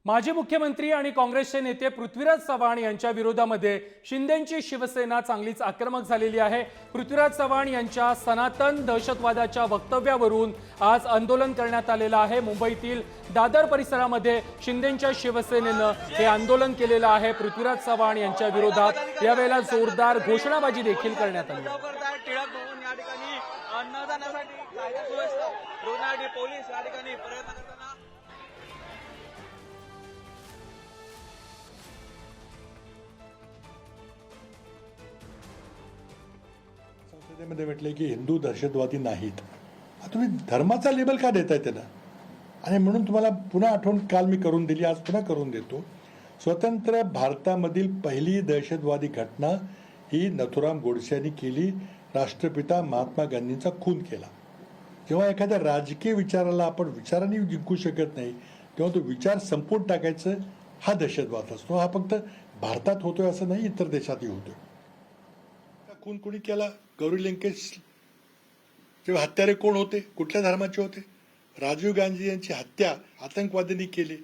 माजी मुख्यमंत्री आणि काँग्रेसचे नेते पृथ्वीराज चव्हाण यांच्या विरोधामध्ये शिंदेची शिवसेना चांगलीच आक्रमक झालेली आहे। पृथ्वीराज चव्हाण यांच्या सनातन दहशतवादाच्या वक्तव्यावरून आज आंदोलन करण्यात आलेलं आहे। मुंबईतील दादर परिसरामध्ये शिंदेच्या शिवसेनेनं हे आंदोलन केलेलं आहे। पृथ्वीराज चव्हाण यांच्या विरोधात यावेळेला जोरदार घोषणाबाजी देखील करण्यात आली। संसदेमध्ये म्हटले की हिंदू दहशतवादी नाहीत। तुम्ही धर्माचा लेबल का देताय त्यांना? आणि म्हणून तुम्हाला पुन्हा आठवण काल मी करून दिली, आज पुन्हा करून देतो। स्वतंत्र भारतामधील पहिली दहशतवादी घटना ही नथुराम गोडसे यांनी केली। राष्ट्रपिता महात्मा गांधींचा खून केला। जेव्हा एखाद्या राजकीय विचाराला आपण विचारांनी जिंकू शकत नाही, तेव्हा तो विचार संपवून टाकायचं हा दहशतवाद असतो। हा फक्त भारतात होतोय असं नाही, इतर देशातही होतोय। खून कोणी केला? गौरी लंकेश जेव्हा हत्यारे कोण होते, कुठल्या धर्माचे होते? राजीव गांधी यांची हत्या आतंकवाद्यांनी केली।